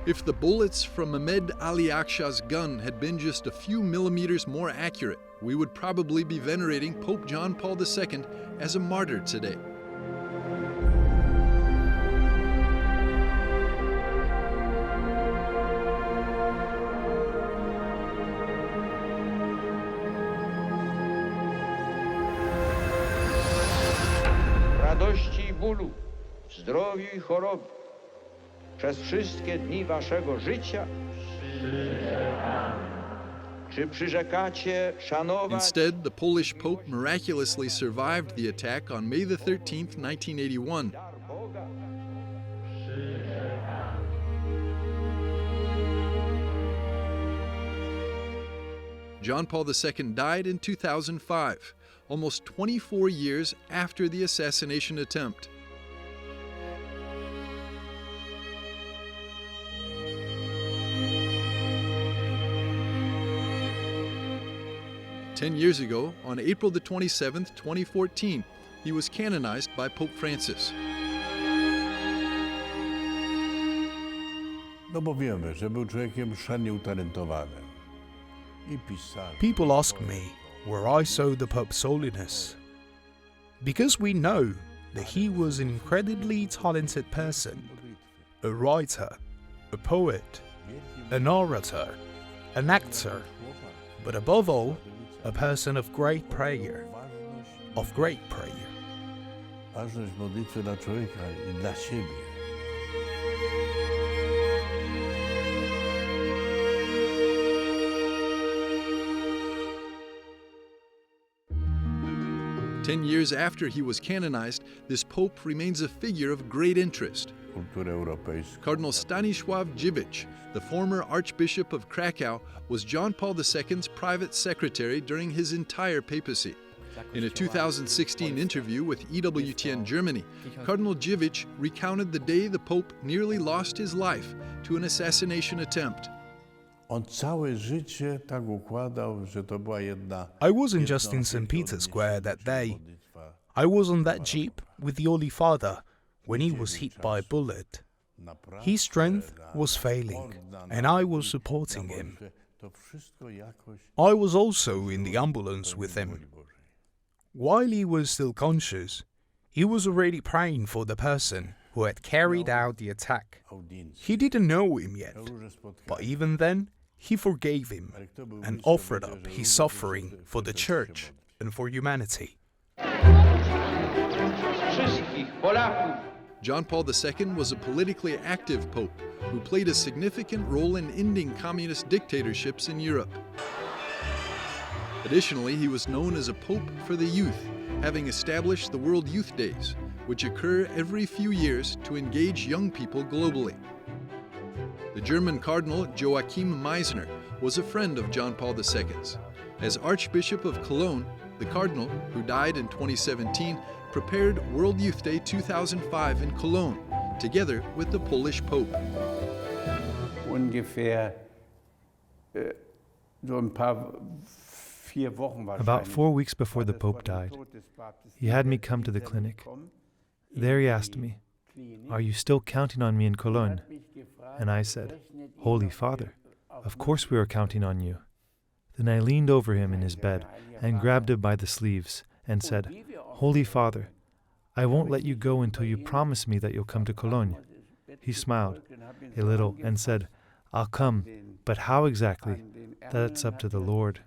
If the bullets from Mehmed Ali Aksha's gun had been just a few millimeters more accurate, we would probably be venerating Pope John Paul II as a martyr today. Radości i bólu, zdrowiu i choroby, przez wszystkie dni waszego życia, czy przyrzekacie szanować... Instead, the Polish Pope miraculously survived the attack on May the 13th, 1981. John Paul II died in 2005, almost 24 years after the assassination attempt. Ten years ago, on April the 27th, 2014, he was canonized by Pope Francis. No bo wiemy, że był człowiekiem szalenie utalentowanym i pisarzem. People ask me where I saw the Pope's holiness, because we know that he was an incredibly talented person, a writer, a poet, an orator, an actor, but above all, a person of great prayer, Ważność modlitwy dla człowieka i dla siebie. Ten years after he was canonized, this pope remains a figure of great interest. Kulturę europejską. Cardinal Stanisław Dziwisz, the former Archbishop of Krakow, was John Paul II's private secretary during his entire papacy. In a 2016 interview with EWTN Germany, Cardinal Dziwisz recounted the day the Pope nearly lost his life to an assassination attempt. On całe życie tak układał, że to była jedna... I wasn't just in St. Peter's Square that day. I was on that jeep with the Holy Father when he was hit by a bullet. His strength was failing, and I was supporting him. I was also in the ambulance with him. While he was still conscious, he was already praying for the person who had carried out the attack. He didn't know him yet, but even then, he forgave him and offered up his suffering for the Church and for humanity. John Paul II was a politically active pope who played a significant role in ending communist dictatorships in Europe. Additionally, he was known as a pope for the youth, having established the World Youth Days, which occur every few years to engage young people globally. The German Cardinal Joachim Meisner was a friend of John Paul II's. As Archbishop of Cologne, the Cardinal, who died in 2017, prepared World Youth Day 2005 in Cologne, together with the Polish Pope. About 4 weeks before the Pope died, he had me come to the clinic. There he asked me, "Are you still counting on me in Cologne?" And I said, "Holy Father, of course we are counting on you." Then I leaned over him in his bed and grabbed him by the sleeves and said, "Holy Father, I won't let you go until you promise me that you'll come to Cologne." He smiled a little and said, "I'll come, but how exactly? That's up to the Lord."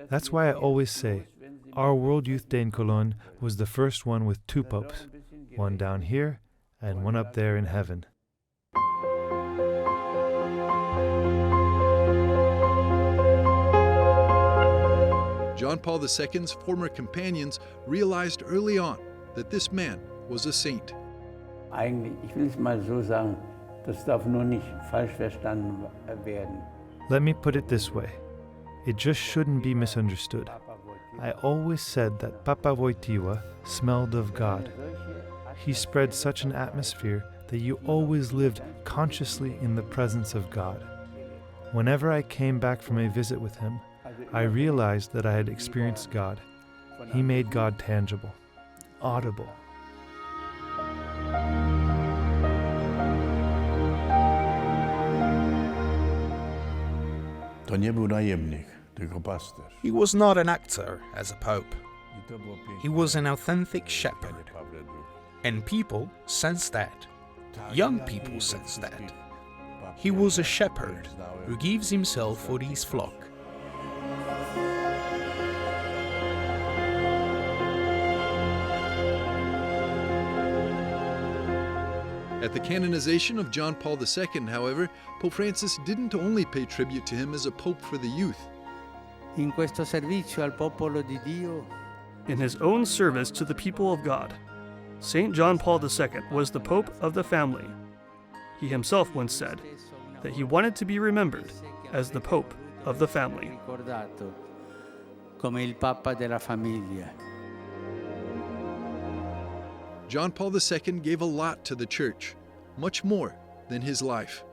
That's why I always say, our World Youth Day in Cologne was the first one with 2 popes, one down here and one up there in heaven. John Paul II's former companions realized early on that this man was a saint. Eigentlich, ich will es mal so sagen, das darf nur nicht falsch verstanden werden. Let me put it this way. It just shouldn't be misunderstood. I always said that Papa Wojtyła smelled of God. He spread such an atmosphere that you always lived consciously in the presence of God. Whenever I came back from a visit with him, I realized that I had experienced God. He made God tangible, audible. To nie był najemnik, tylko pasterz. He was not an actor as a pope. I to było piękne. He was an authentic shepherd. Pawle II. And people sense that. Young people sense that. He was a shepherd who gives himself for his flock. At the canonization of John Paul II, however, Pope Francis didn't only pay tribute to him as a pope for the youth. In questo servizio al popolo di Dio, In his own service to the people of God, St. John Paul II was the Pope of the family. He himself once said that he wanted to be remembered as the Pope of the family. ricordato come il Papa della famiglia. John Paul II gave a lot to the Church, much more than his life.